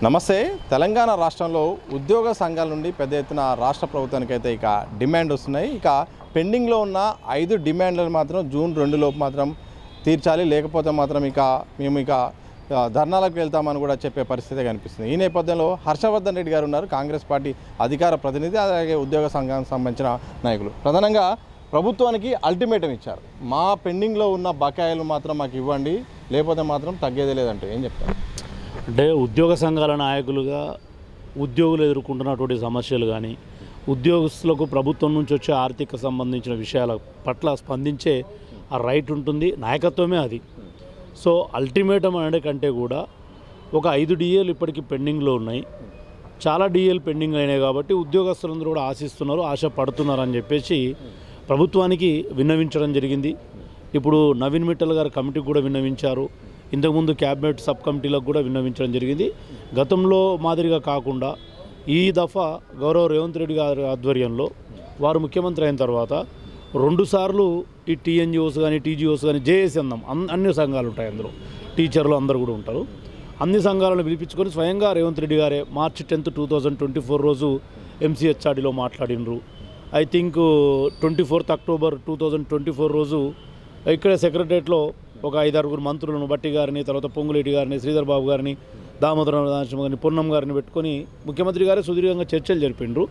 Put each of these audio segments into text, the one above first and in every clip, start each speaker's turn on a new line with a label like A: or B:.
A: నమస్తే. తెలంగాణ రాష్ట్రంలో ఉద్యోగ సంఘాల నుండి పెద్ద ఎత్తున రాష్ట్ర ప్రభుత్వానికి అయితే ఇక డిమాండ్ వస్తున్నాయి. ఇక పెండింగ్లో ఉన్న 5 డిమాండ్లను మాత్రం జూన్ 2 లోపు మాత్రం తీర్చాలి, లేకపోతే మాత్రం మేము ధర్నాలకు వెళ్తామని కూడా చెప్పే పరిస్థితి కనిపిస్తుంది. ఈ నేపథ్యంలో హర్షవర్ధన్ రెడ్డి గారు ఉన్నారు, కాంగ్రెస్ పార్టీ అధికార ప్రతినిధి, అలాగే ఉద్యోగ సంఘానికి సంబంధించిన నాయకులు. ప్రధానంగా ప్రభుత్వానికి అల్టిమేటం ఇచ్చారు. మా పెండింగ్లో ఉన్న బకాయిలు మాత్రం మాకు ఇవ్వండి, లేకపోతే మాత్రం తగ్గేదే లేదంటే ఏం చెప్తారు?
B: అంటే ఉద్యోగ సంఘాల నాయకులుగా ఉద్యోగులు ఎదుర్కొంటున్నటువంటి సమస్యలు కానీ, ఉద్యోగస్తులకు ప్రభుత్వం నుంచి వచ్చే ఆర్థిక సంబంధించిన విషయాల పట్ల స్పందించే ఆ రైట్ ఉంటుంది, నాయకత్వమే అది. సో అల్టిమేటం అనే కంటే కూడా ఒక 5 డిఏలు ఇప్పటికీ పెండింగ్లో ఉన్నాయి. చాలా డిఏలు పెండింగ్ అయినాయి కాబట్టి ఉద్యోగస్తులందరూ కూడా ఆశిస్తున్నారు, ఆశ పడుతున్నారు అని చెప్పేసి ప్రభుత్వానికి విన్నవించడం జరిగింది. ఇప్పుడు నవీన్ మిట్టల్ గారు కమిటీకి కూడా విన్నవించారు. ఇంతకుముందు క్యాబినెట్ సబ్ కమిటీలకు కూడా విన్నవించడం జరిగింది. గతంలో మాదిరిగా కాకుండా ఈ దఫా గౌరవ రేవంత్ రెడ్డి గారి ఆధ్వర్యంలో వారు ముఖ్యమంత్రి అయిన తర్వాత 2 సార్లు ఈ టీఎన్జిఓస్ కానీ, టీజీఓస్ కానీ, జేఏసీ అన్ని సంఘాలు ఉంటాయి, అందులో టీచర్లు అందరూ కూడా ఉంటారు. అన్ని సంఘాలను పిలిపించుకొని స్వయంగా రేవంత్ రెడ్డి గారే మార్చి 10, 2024 రోజు ఎంసీహెచ్ఆర్డీలో మాట్లాడినరు. ఐ థింక్ 24 అక్టోబర్ 2024 రోజు ఇక్కడ సెక్రటరియట్లో ఒక 5-6 మంత్రులను, బట్టి గారిని, తర్వాత పొంగులేటి గారిని, శ్రీధర్ బాబు గారిని, దామోదర నరసింహ గారిని, పొన్నం గారిని పెట్టుకొని ముఖ్యమంత్రి గారే సుదీర్ఘంగా చర్చలు జరిపిండ్రు.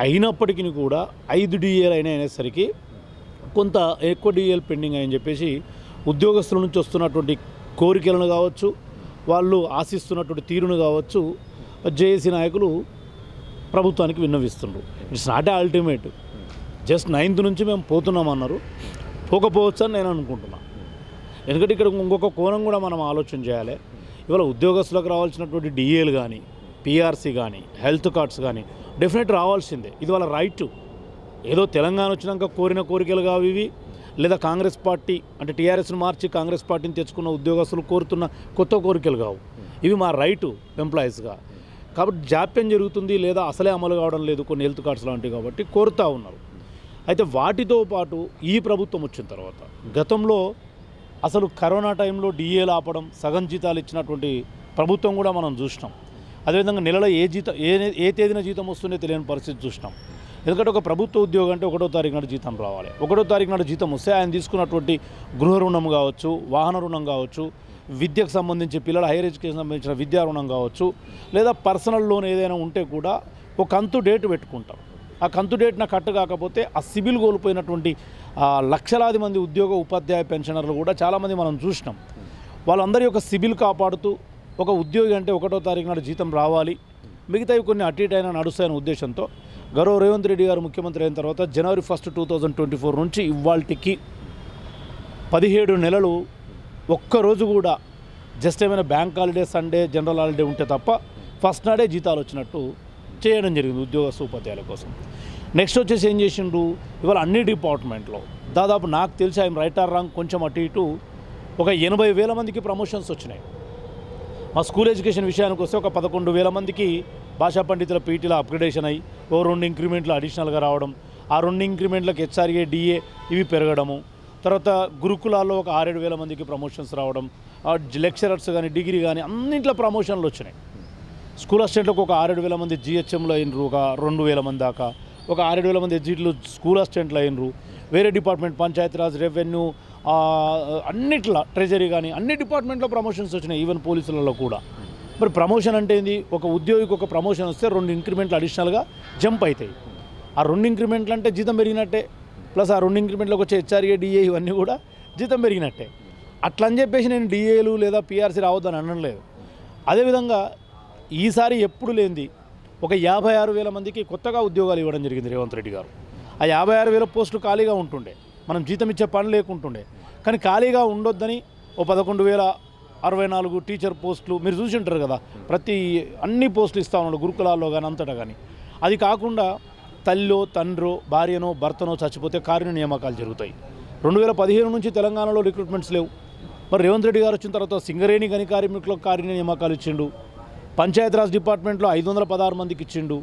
B: అయినప్పటికీ కూడా 5 డిఏలు అయినసరికి కొంత ఎక్కువ డిఏలు పెండింగ్ అని చెప్పేసి ఉద్యోగస్తుల నుంచి వస్తున్నటువంటి కోరికలను కావచ్చు, వాళ్ళు ఆశిస్తున్నటువంటి తీరును కావచ్చు, జేఏసీ నాయకులు ప్రభుత్వానికి విన్నవిస్తున్నారు. It's not a ultimate, just 9th నుంచి మేము పోతున్నామన్నారు. పోకపోవచ్చు అని నేను అనుకుంటున్నాను. ఎందుకంటే ఇక్కడ ఇంకొక కోణం కూడా మనం ఆలోచన చేయాలి. ఇవాళ ఉద్యోగస్తులకు రావాల్సినటువంటి డిఏలు కానీ, పిఆర్సీ కానీ, హెల్త్ కార్డ్స్ కానీ డెఫినెట్ రావాల్సిందే. ఇది వాళ్ళ రైటు. ఏదో తెలంగాణ వచ్చినాక కోరిన కోరికలు కావు ఇవి, లేదా కాంగ్రెస్ పార్టీ అంటే టీఆర్ఎస్ను మార్చి కాంగ్రెస్ పార్టీని తెచ్చుకున్న ఉద్యోగస్తులు కోరుతున్న కొత్త కోరికలు కావు. ఇవి మా రైటు ఎంప్లాయీస్గా. కాబట్టి జాప్యం జరుగుతుంది, లేదా అసలే అమలు కావడం లేదు కొన్ని హెల్త్ కార్డ్స్ లాంటివి, కాబట్టి కోరుతూ ఉన్నారు. అయితే వాటితో పాటు ఈ ప్రభుత్వం వచ్చిన తర్వాత గతంలో అసలు కరోనా టైంలో డిఏలు ఆపడం, సగం జీతాలు ఇచ్చినటువంటి ప్రభుత్వం కూడా మనం చూసినాం. అదేవిధంగా నెలలో ఏ తేదీన జీతం వస్తుందో తెలియని పరిస్థితి చూసినాం. ఎందుకంటే ఒక ప్రభుత్వ ఉద్యోగం అంటే 1వ తారీఖు నాడు జీతం రావాలి. 1వ తారీఖు నాడు జీతం వస్తే ఆయన తీసుకున్నటువంటి గృహ రుణం కావచ్చు, వాహన రుణం కావచ్చు, విద్యకు సంబంధించి పిల్లల హైయర్ ఎడ్యుకేషన్ సంబంధించిన విద్యా రుణం కావచ్చు, లేదా పర్సనల్ లోన్ ఏదైనా ఉంటే కూడా ఒక కంతు డేట్ పెట్టుకుంటారు. ఆ కంతు డేట్న కట్టు కాకపోతే ఆ సిబిల్ కోల్పోయినటువంటి లక్షలాది మంది ఉద్యోగ ఉపాధ్యాయ పెన్షనర్లు కూడా చాలామంది మనం చూసినాం. వాళ్ళందరి యొక్క సిబిల్ కాపాడుతూ ఒక ఉద్యోగి అంటే 1వ తారీఖు నాడు జీతం రావాలి, మిగతావి కొన్ని అటు ఇటు అయినా నడుస్తాయనే ఉద్దేశంతో గౌరవ రేవంత్ రెడ్డి గారు ముఖ్యమంత్రి అయిన తర్వాత జనవరి 1, 2024 నుంచి ఇవాల్టికి 17 నెలలు ఒక్కరోజు కూడా జస్ట్ ఏమైనా bank holiday, Sunday, general holiday ఉంటే తప్ప ఫస్ట్ నాడే జీతాలు వచ్చినట్టు చేయడం జరిగింది ఉద్యోగస్తు ఉపాధ్యాయుల కోసం. నెక్స్ట్ వచ్చేసి ఏం చేసిండ్రు, ఇవాళ అన్ని డిపార్ట్మెంట్లో దాదాపు నాకు తెలిసి ఆయన రైట్ ఆర్ రాంగ్ కొంచెం అటు ఇటు ఒక 80,000 మందికి ప్రమోషన్స్ వచ్చినాయి. మా స్కూల్ ఎడ్యుకేషన్ విషయానికి వస్తే ఒక 11,000 మందికి భాషా పండితుల పీటీల అప్గ్రేడేషన్ అయ్యి 2 ఇంక్రిమెంట్లు అడిషనల్గా రావడం, ఆ 2 ఇంక్రిమెంట్లకు హెచ్ఆర్ఏ, డిఏ ఇవి పెరగడము, తర్వాత గురుకులాల్లో ఒక 6-7 మందికి ప్రమోషన్స్ రావడం, లెక్చరర్స్ కానీ, డిగ్రీ కానీ అన్నింట్లో ప్రమోషన్లు వచ్చినాయి. స్కూల్ అసిస్టెంట్లకు ఒక 6-7 మంది జిహెచ్ఎంలో అయినరు, ఒక 2,000 మంది దాకా, ఒక 6-7 మంది ఎగ్జిట్లు స్కూల్ అసిస్టెంట్లు అయినరు. వేరే డిపార్ట్మెంట్ పంచాయతీరాజ్, రెవెన్యూ, అన్నిట్లో ట్రెజరీ కానీ అన్ని డిపార్ట్మెంట్లో ప్రమోషన్స్ వచ్చినాయి, ఈవెన్ పోలీసులలో కూడా. మరి ప్రమోషన్ అంటే ఏంది, ఒక ఉద్యోగికి ఒక ప్రమోషన్ వస్తే 2 ఇంక్రిమెంట్లు అడిషనల్గా జంప్ అవుతాయి. ఆ 2 ఇంక్రిమెంట్లు అంటే జీతం పెరిగినట్టే, ప్లస్ ఆ 2 ఇంక్రిమెంట్లకు వచ్చే హెచ్ఆర్ఏ, డిఏ ఇవన్నీ కూడా జీతం పెరిగినట్టే. అట్లా అని చెప్పేసి నేను డిఏలు లేదా పిఆర్సీ రావద్దని అనలేదు. అదేవిధంగా ఈసారి ఎప్పుడు లేనిది ఒక 56,000 మందికి కొత్తగా ఉద్యోగాలు ఇవ్వడం జరిగింది రేవంత్ రెడ్డి గారు. ఆ 56,000 పోస్టులు ఖాళీగా ఉంటుండే, మనం జీతం ఇచ్చే పని లేకుంటుండే. కానీ ఖాళీగా ఉండొద్దని ఓ 11,064 టీచర్ పోస్టులు మీరు చూసి ఉంటారు కదా, అన్ని పోస్టులు ఇస్తూ ఉన్నాడు గురుకులాల్లో కానీ అంతటా. కానీ అది కాకుండా తల్లో, తండ్రో, భార్యనో, భర్తనో చచ్చిపోతే కారుణ్య నియామకాలు జరుగుతాయి. 2015 నుంచి తెలంగాణలో రిక్రూట్మెంట్స్ లేవు. మరి రేవంత్ రెడ్డి గారు వచ్చిన తర్వాత సింగరేణి గని కార్మికులకు కారుణ్య నియామకాలు ఇచ్చిండు, పంచాయతీరాజ్ డిపార్ట్మెంట్లో 516 మందికి ఇచ్చిండు,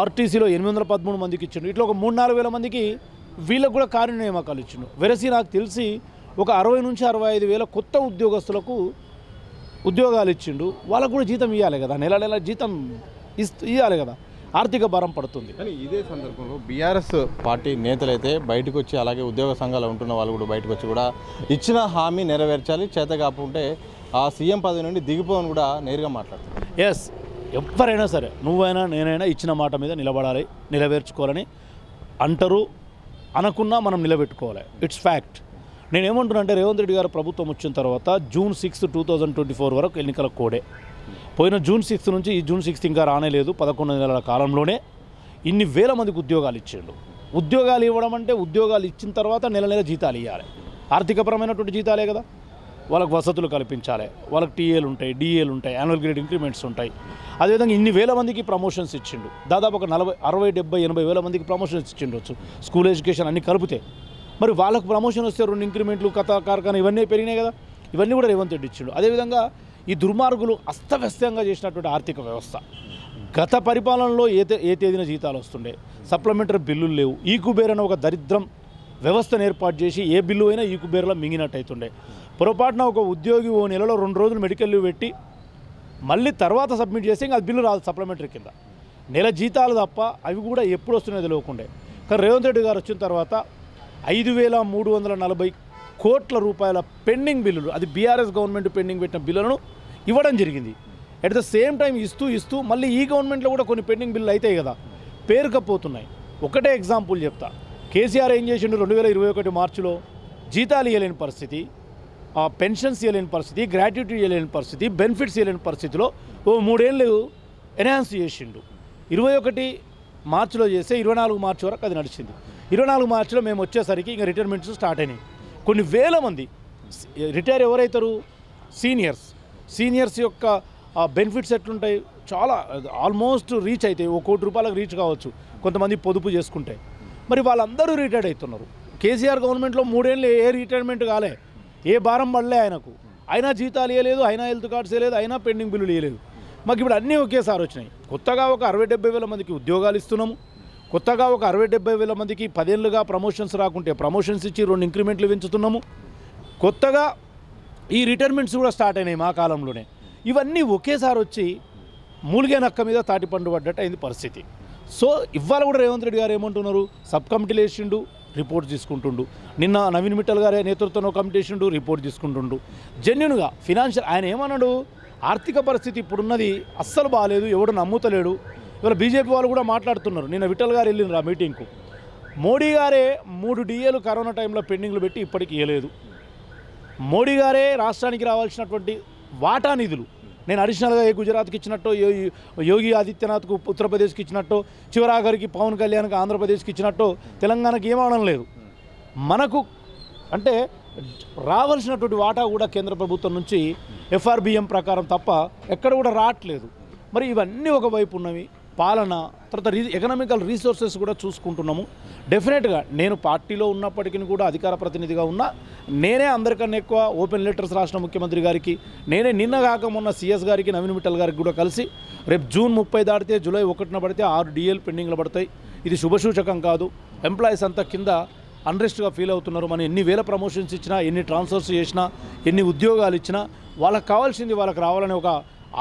B: ఆర్టీసీలో 813 మందికి ఇచ్చిండు. ఇట్లా ఒక 3-4 వేల మందికి వీళ్ళకు కూడా కారుణ్య నియామకాలు ఇచ్చిండు. వెరసి నాకు తెలిసి ఒక 60 నుంచి 65 వేల కొత్త ఉద్యోగస్తులకు ఉద్యోగాలు ఇచ్చిండు, వాళ్ళకు కూడా జీతం ఇవ్వాలి కదా, నెల నెల జీతం ఇవ్వాలి కదా, ఆర్థిక భారం పడుతుంది.
A: కానీ ఇదే సందర్భంలో బీఆర్ఎస్ పార్టీ నేతలైతే బయటకు వచ్చి, అలాగే ఉద్యోగ సంఘాలు ఉంటున్న వాళ్ళు కూడా బయటకు వచ్చి కూడా ఇచ్చిన హామీ నెరవేర్చాలి, చేత కాకుంటే ఆ సీఎం పదవి నుండి దిగిపోవని కూడా నేరుగా మాట్లాడుతున్నారు.
B: ఎస్, ఎవరైనా సరే, నువ్వైనా నేనైనా ఇచ్చిన మాట మీద నిలబడాలి, నెరవేర్చుకోవాలని అంటారు. అనకున్నా మనం నిలబెట్టుకోవాలి, ఇట్స్ ఫ్యాక్ట్. నేనేమంటున్నా అంటే రేవంత్ రెడ్డి గారు ప్రభుత్వం వచ్చిన తర్వాత June 6, 2024 వరకు ఎన్నికల కోడే. పోయిన June 6 నుంచి ఈ June 6 ఇంకా రానేలేదు. 11 నెలల కాలంలోనే ఇన్ని వేల మందికి ఉద్యోగాలు ఇచ్చిండు. ఉద్యోగాలు ఇవ్వడం అంటే ఉద్యోగాలు ఇచ్చిన తర్వాత నెల నెల జీతాలు ఇవ్వాలి, ఆర్థికపరమైనటువంటి జీతాలే కదా. వాళ్ళకు వసతులు కల్పించాలి, వాళ్ళకి టీఏలు ఉంటాయి, డిఏలు ఉంటాయి, యాన్యువల్ గ్రేడ్ ఇంక్రిమెంట్స్ ఉంటాయి. అదేవిధంగా ఇన్ని వేల మందికి ప్రమోషన్స్ ఇచ్చిండు, దాదాపు ఒక 40, 60, 70, 80 వేల మందికి ప్రమోషన్స్ ఇచ్చిండొచ్చు, స్కూల్ ఎడ్యుకేషన్ అన్ని కలిపితే. మరి వాళ్ళకు ప్రమోషన్ వస్తే 2 ఇంక్రిమెంట్లు, కథ కార్ఖానా ఇవన్నీ పెరిగినాయి కదా, ఇవన్నీ కూడా రేవంత్ రెడ్డి ఇచ్చిండు. అదేవిధంగా ఈ దుర్మార్గులు అస్తవ్యస్తంగా చేసినటువంటి ఆర్థిక వ్యవస్థ, గత పరిపాలనలో ఏ తేదీన జీతాలు వస్తుండే, సప్లిమెంటరీ బిల్లులు లేవు, ఈ కుబేర్ అనే ఒక దరిద్రం వ్యవస్థను ఏర్పాటు చేసి ఏ బిల్లు అయినా ఈ కుబేర్లో మింగినట్టు అవుతుండే. పొరపాటున ఒక ఉద్యోగి ఓ నెలలో 2 రోజులు మెడికల్ లీవ్ పెట్టి మళ్ళీ తర్వాత సబ్మిట్ చేస్తే ఇంకా అది బిల్లు రాదు సప్లిమెంటరీ కింద. నెల జీతాలు తప్ప అవి కూడా ఎప్పుడు వస్తున్నాయో తెలియకుండే. కానీ రేవంత్ రెడ్డి గారు వచ్చిన తర్వాత 5,340 కోట్ల రూపాయల పెండింగ్ బిల్లులు, అది బీఆర్ఎస్ గవర్నమెంట్ పెండింగ్ పెట్టిన బిల్లులను ఇవ్వడం జరిగింది. అట్ ద సేమ్ టైం ఇస్తూ మళ్ళీ ఈ గవర్నమెంట్లో కూడా కొన్ని పెండింగ్ బిల్లులు అవుతాయి కదా, పేరుకపోతున్నాయి. ఒకటే ఎగ్జాంపుల్ చెప్తా. కేసీఆర్ ఏం చేసిండు, 2021 మార్చిలో జీతాలు ఇవ్వలేని పరిస్థితి, పెన్షన్స్ ఇవ్వలేని పరిస్థితి, గ్రాట్యుటీ ఇవ్వలేని పరిస్థితి, బెనిఫిట్స్ ఇవ్వలేని పరిస్థితిలో ఓ 3 ఏళ్ళు ఎన్హాన్స్ చేసిండు. 21 మార్చిలో చేస్తే 24 మార్చి వరకు అది నడిచింది. 24 మార్చిలో మేము వచ్చేసరికి ఇంకా రిటైర్మెంట్స్ స్టార్ట్ అయినాయి. కొన్ని వేల మంది రిటైర్ ఎవరైతారు, సీనియర్స్ యొక్క బెనిఫిట్స్ ఎట్లుంటాయి, చాలా ఆల్మోస్ట్ రీచ్ అవుతాయి, ₹1 కోటి రీచ్ కావచ్చు కొంతమంది పొదుపు చేసుకుంటే. మరి వాళ్ళందరూ రిటైర్డ్ అవుతున్నారు. కేసీఆర్ గవర్నమెంట్లో 3 ఏళ్ళు ఏ రిటైర్మెంట్ కాలే, ఏ భారం పడలే ఆయనకు, అయినా జీతాలు ఇవ్వలేదు, అయినా హెల్త్ కార్డ్స్ ఇవ్వలేదు, అయినా పెండింగ్ బిల్లులు ఇవ్వలేదు. మాకు ఇప్పుడు అన్నీ ఒకేసారి వచ్చినాయి. కొత్తగా ఒక 60-70 వేల మందికి ఉద్యోగాలు ఇస్తున్నాము, కొత్తగా ఒక 60-70 వేల మందికి 10 ఏళ్ళుగా ప్రమోషన్స్ రాకుంటే ప్రమోషన్స్ ఇచ్చి 2 ఇంక్రిమెంట్లు పెంచుతున్నాము. కొత్తగా ఈ రిటైర్మెంట్స్ కూడా స్టార్ట్ అయినాయి మా కాలంలోనే. ఇవన్నీ ఒకేసారి వచ్చి మూలిగే నక్క మీద తాటిపండు పడ్డట్టు అయింది పరిస్థితి. సో ఇవాళ కూడా రేవంత్ రెడ్డి గారు ఏమంటున్నారు, సబ్ కమిటీలు వేసిండు, రిపోర్ట్ తీసుకుంటుండు. నిన్న నవీన్ మిట్టల్ గారే నేతృత్వంలో కమిటీ వేసిండు, రిపోర్ట్ తీసుకుంటుండు. జెన్యున్గా ఫినాన్షియల్ ఆయన ఏమన్నాడు, ఆర్థిక పరిస్థితి ఇప్పుడున్నది అస్సలు బాగాలేదు, ఎవడు నమ్ముతలేడు. ఇవాళ బీజేపీ వాళ్ళు కూడా మాట్లాడుతున్నారు. నిన్న విఠల్ గారు వెళ్ళినారు ఆ మీటింగ్కు. మోడీ గారే 3 DAలు కరోనా టైంలో పెండింగ్లు పెట్టి ఇప్పటికి ఇవ్వలేదు. మోడీ గారే రాష్ట్రానికి రావాల్సినటువంటి వాటా నిధులు, నేను అడిషనల్గా గుజరాత్కి ఇచ్చినట్టు, యోగి ఆదిత్యనాథ్కు ఉత్తరప్రదేశ్కి ఇచ్చినట్టు, చివరాఖరికి పవన్ కళ్యాణ్కి ఆంధ్రప్రదేశ్కి ఇచ్చినట్టు తెలంగాణకి ఏమవడం లేదు. మనకు అంటే రావాల్సినటువంటి వాటా కూడా కేంద్ర ప్రభుత్వం నుంచి FRBM ప్రకారం తప్ప ఎక్కడ కూడా రావట్లేదు. మరి ఇవన్నీ ఒకవైపు ఉన్నవి, పాలన, తర్వాత ఎకనామికల్ రీసోర్సెస్ కూడా చూసుకుంటున్నాము. డెఫినెట్గా నేను పార్టీలో ఉన్నప్పటికీ కూడా అధికార ప్రతినిధిగా ఉన్నా, నేనే అందరికన్నా ఎక్కువ ఓపెన్ లెటర్స్ రాష్ట్ర ముఖ్యమంత్రి గారికి, నేనే నిన్న కాక మొన్న CS గారికి, నవీన్ మిట్టల్ గారికి కూడా కలిసి రేపు June 30 దాటితే July 1న పడితే 6 DAలు పెండింగ్లు పడతాయి. ఇది శుభసూచకం కాదు. ఎంప్లాయీస్ అంతా కింద అన్రెస్ట్గా ఫీల్ అవుతున్నారు. మనం ఎన్ని వేల ప్రమోషన్స్ ఇచ్చినా, ఎన్ని ట్రాన్స్ఫర్స్ చేసినా, ఎన్ని ఉద్యోగాలు ఇచ్చినా వాళ్ళకి కావాల్సింది వాళ్ళకి రావాలనే ఒక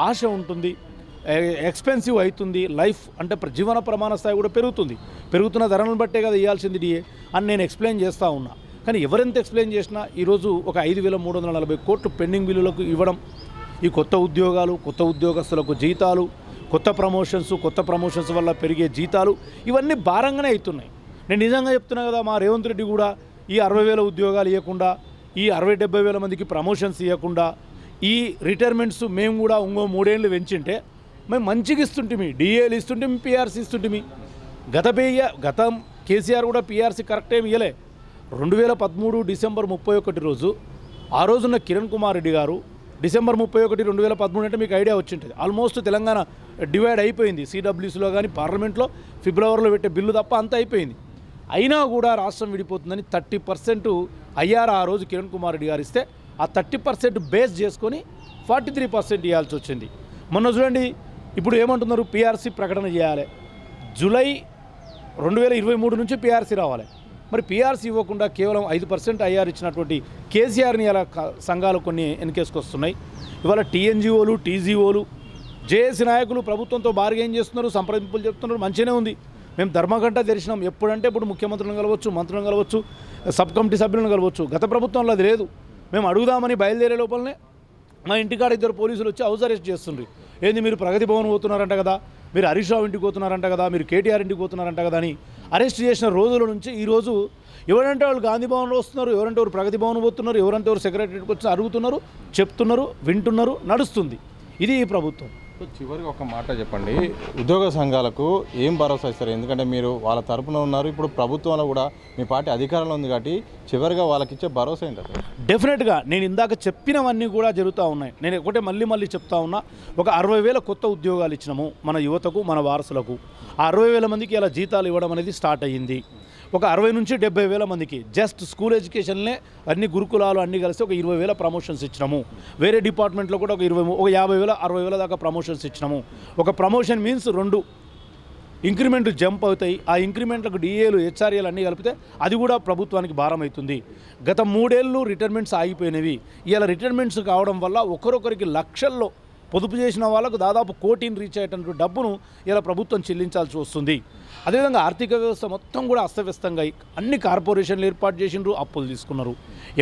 B: ఆశ ఉంటుంది. ఎక్స్పెన్సివ్ అవుతుంది లైఫ్, అంటే జీవన ప్రమాణ స్థాయి కూడా పెరుగుతున్న ధరలను బట్టే కదా ఇవ్వాల్సింది DA అని నేను ఎక్స్ప్లెయిన్ చేస్తూ ఉన్నా. కానీ ఎవరెంత ఎక్స్ప్లెయిన్ చేసినా ఈరోజు ఒక 5,340 కోట్లు పెండింగ్ బిల్లులకు ఇవ్వడం, ఈ కొత్త ఉద్యోగాలు, కొత్త ఉద్యోగస్తులకు జీతాలు, కొత్త ప్రమోషన్స్ వల్ల పెరిగే జీతాలు, ఇవన్నీ భారంగానే అవుతున్నాయి. నేను నిజంగా చెప్తున్నా కదా, మా రేవంత్ రెడ్డి కూడా ఈ 60,000 ఉద్యోగాలు ఇవ్వకుండా, ఈ 60-70 వేల మందికి ప్రమోషన్స్ ఇవ్వకుండా, ఈ రిటైర్మెంట్స్ మేము కూడా ఇంకో 3 ఏళ్ళు పెంచింటే మేము మంచిగా ఇస్తుంటిమి, DAలు ఇస్తుంటిమి, PRC ఇస్తుంటిమి. గతం కేసీఆర్ కూడా PRC కరెక్ట్ ఏమి ఇవ్వలే. 2013 డిసెంబర్ 31 రోజు ఆ రోజున్న కిరణ్ కుమార్ రెడ్డి గారు డిసెంబర్ 31, 2013 అంటే మీకు ఐడియా వచ్చింటుంది. ఆల్మోస్ట్ తెలంగాణ డివైడ్ అయిపోయింది. CWCలో కానీ పార్లమెంట్లో ఫిబ్రవరిలో పెట్టే బిల్లు తప్ప అంతా అయిపోయింది. అయినా కూడా రాష్ట్రం విడిపోతుందని 30% IR ఆ రోజు కిరణ్ కుమార్ రెడ్డి గారు ఇస్తే, ఆ 30% బేస్ చేసుకొని 43% ఇవ్వాల్సి వచ్చింది. మొన్న చూడండి, ఇప్పుడు ఏమంటున్నారు, PRC ప్రకటన చేయాలి, జూలై 2023 నుంచి PRC రావాలి. మరి పీఆర్సీ ఇవ్వకుండా కేవలం 5% ఐఆర్ ఇచ్చినటువంటి కేసీఆర్ని ఇలా సంఘాలు కొన్ని వెనకేసుకొస్తున్నాయి. ఇవాళ టీఎన్జిఓలు, టీజీఓలు, జేఏసీ నాయకులు ప్రభుత్వంతో బార్గెయిన్ చేస్తున్నారు, సంప్రదింపులు చెప్తున్నారు. మంచిగానే ఉంది. మేము ధర్మగంట తెరిచినాం. ఎప్పుడంటే ఇప్పుడు ముఖ్యమంత్రులను కలవచ్చు, మంత్రులను కలవచ్చు, సబ్ కమిటీ సభ్యులను కలవచ్చు. గత ప్రభుత్వంలో అది లేదు. మేము అడుగుదామని బయలుదేరే లోపలనే మా ఇంటికాడ 2 పోలీసులు వచ్చి హౌస్ అరెస్ట్ చేస్తుండ్రు. ఏంది మీరు ప్రగతి భవన్ పోతున్నారంట కదా, మీరు హరీష్ రావు ఇంటికి పోతున్నారంట కదా, మీరు కేటీఆర్ ఇంటికి పోతున్నారంట కదా అని అరెస్ట్ చేసిన రోజుల నుంచి ఈరోజు ఎవరంటే వాళ్ళు గాంధీ భవన్లో వస్తున్నారు, ఎవరంటే ఎవరు ప్రగతి భవన్ పోతున్నారు, ఎవరంటే ఎవరు సెక్రటరీకి వచ్చి అడుగుతున్నారు, చెప్తున్నారు, వింటున్నారు, నడుస్తుంది. ఇది ఈ ప్రభుత్వం.
A: చివరికి ఒక మాట చెప్పండి, ఉద్యోగ సంఘాలకు ఏం భరోసా ఇస్తారు? ఎందుకంటే మీరు వాళ్ళ తరపున ఉన్నారు, ఇప్పుడు ప్రభుత్వంలో కూడా మీ పార్టీ అధికారంలో ఉంది కాబట్టి చివరిగా వాళ్ళకి ఇచ్చే భరోసా ఏంటంటే?
B: డెఫినెట్గా నేను ఇందాక చెప్పినవన్నీ కూడా జరుగుతూ ఉన్నాయి. నేను ఒకటే మళ్ళీ చెప్తా ఉన్నా. ఒక 60,000 కొత్త ఉద్యోగాలు ఇచ్చినాము మన యువతకు, మన వారసులకు. ఆ 60,000 మందికి ఇలా జీతాలు ఇవ్వడం అనేది స్టార్ట్ అయ్యింది. ఒక 60 నుంచి 70,000 మందికి జస్ట్ స్కూల్ ఎడ్యుకేషన్లే అన్ని గురుకులాలు అన్నీ కలిసి ఒక 20,000 ప్రమోషన్స్ ఇచ్చినాము. వేరే డిపార్ట్మెంట్లో కూడా ఒక 50,000, 60,000 దాకా ప్రమోషన్స్ ఇచ్చినాము. ఒక ప్రమోషన్ మీన్స్ 2 ఇంక్రిమెంట్లు జంప్ అవుతాయి. ఆ ఇంక్రిమెంట్లకు డిఏలు, హెచ్ఆర్ఏలు అన్నీ కలిపితే అది కూడా ప్రభుత్వానికి భారం అవుతుంది. గత 3 ఏళ్ళు రిటైర్మెంట్స్ ఆగిపోయినవి. ఇలా రిటైర్మెంట్స్ కావడం వల్ల ఒకరొకరికి లక్షల్లో పొదుపు చేసిన వాళ్ళకు దాదాపు 1 కోటిని రీచ్ అయ్యేటువంటి డబ్బును ఇలా ప్రభుత్వం చెల్లించాల్సి వస్తుంది. అదేవిధంగా ఆర్థిక వ్యవస్థ మొత్తం కూడా అస్తవ్యస్తంగా అన్ని కార్పొరేషన్లు ఏర్పాటు చేసిండ్రు, అప్పులు తీసుకున్నారు.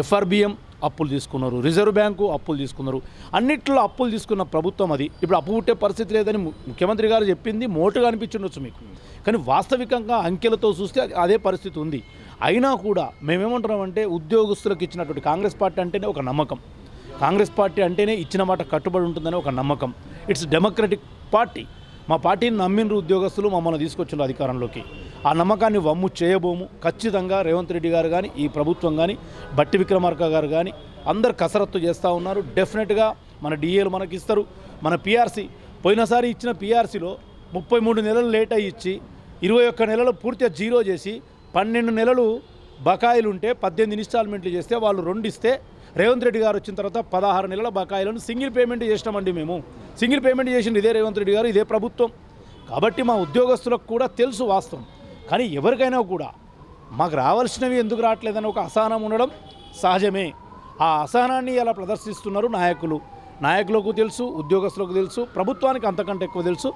B: ఎఫ్ఆర్బిఎం అప్పులు తీసుకున్నారు, రిజర్వ్ బ్యాంకు అప్పులు తీసుకున్నారు. అన్నిట్లో అప్పులు తీసుకున్న ప్రభుత్వం అది. ఇప్పుడు అప్పు పుట్టే పరిస్థితి లేదని ముఖ్యమంత్రి గారు చెప్పింది మోటుగా అనిపించుండొచ్చు మీకు, కానీ వాస్తవికంగా అంకెలతో చూస్తే అదే పరిస్థితి ఉంది. అయినా కూడా మేమేమంటున్నామంటే ఉద్యోగస్తులకు ఇచ్చినటువంటి కాంగ్రెస్ పార్టీ అంటేనే ఒక నమ్మకం, కాంగ్రెస్ పార్టీ అంటేనే ఇచ్చిన మాట కట్టుబడి ఉంటుందని ఒక నమ్మకం. It's democratic party. మా పార్టీని నమ్మిన ఉద్యోగస్తులు మమ్మల్ని తీసుకొచ్చిన అధికారంలోకి. ఆ నమ్మకాన్ని వమ్ము చేయబోము. ఖచ్చితంగా రేవంత్ రెడ్డి గారు కానీ, ఈ ప్రభుత్వం కానీ, బట్టి విక్రమార్క గారు కానీ అందరు కసరత్తు చేస్తూ ఉన్నారు. డెఫినెట్గా మన డిఏలు మనకి ఇస్తారు. మన పీఆర్సీ పోయినసారి ఇచ్చిన పీఆర్సీలో 33 నెలలు లేట్ అయ్యి ఇచ్చి 21 నెలలు పూర్తిగా జీరో చేసి 12 నెలలు బకాయిలు ఉంటే 18 ఇన్స్టాల్మెంట్లు చేస్తే వాళ్ళు 2 ఇస్తే రేవంత్ రెడ్డి గారు వచ్చిన తర్వాత 16 నెలల బకాయిలను సింగిల్ పేమెంట్ చేసినామండి. మేము సింగిల్ పేమెంట్ చేసింది ఇదే రేవంత్ రెడ్డి గారు, ఇదే ప్రభుత్వం. కాబట్టి మా ఉద్యోగస్తులకు కూడా తెలుసు వాస్తవం. కానీ ఎవరికైనా కూడా మాకు రావాల్సినవి ఎందుకు రావట్లేదని ఒక అసహనం ఉండడం సహజమే. ఆ అసహనాన్ని ఇలా ప్రదర్శిస్తున్నారు నాయకులకు తెలుసు, ఉద్యోగస్తులకు తెలుసు, ప్రభుత్వానికి అంతకంటే ఎక్కువ తెలుసు.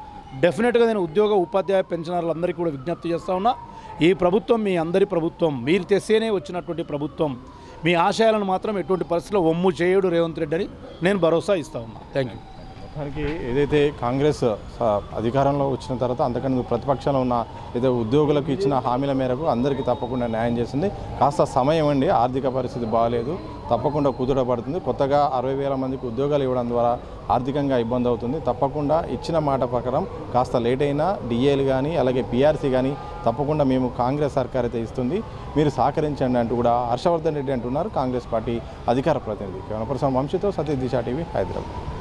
B: డెఫినెట్గా నేను ఉద్యోగ ఉపాధ్యాయ పెన్షనర్లందరికీ కూడా విజ్ఞప్తి చేస్తూ ఉన్నా, ఈ ప్రభుత్వం మీ అందరి ప్రభుత్వం, మీరు తెస్తేనే వచ్చినటువంటి ప్రభుత్వం. మీ ఆశయాలను మాత్రం ఎటువంటి పరిస్థితిలో వమ్ము చేయడు రేవంత్ రెడ్డి అని నేను భరోసా ఇస్తా ఉన్నా. Thank you.
A: మొత్తానికి ఏదైతే కాంగ్రెస్ అధికారంలో వచ్చిన తర్వాత అంతకన్నా ప్రతిపక్షంలో ఉన్న ఏదో ఉద్యోగులకు ఇచ్చిన హామీల మేరకు అందరికీ తప్పకుండా న్యాయం చేసింది. కాస్త సమయం అండి, ఆర్థిక పరిస్థితి బాగాలేదు, తప్పకుండా కుదుటపడుతుంది. కొత్తగా 60,000 మందికి ఉద్యోగాలు ఇవ్వడం ద్వారా ఆర్థికంగా ఇబ్బంది అవుతుంది. తప్పకుండా ఇచ్చిన మాట ప్రకారం కాస్త లేట్ అయినా డిఏలు కానీ అలాగే పీఆర్సీ కానీ తప్పకుండా మేము కాంగ్రెస్ సర్కార్ అయితే ఇస్తుంది, మీరు సహకరించండి అంటూ కూడా హర్షవర్ధన్ రెడ్డి అంటున్నారు, కాంగ్రెస్ పార్టీ అధికార ప్రతినిధి. కేవలం వంశీతో సతీష్ దిశ టీవీ, హైదరాబాద్.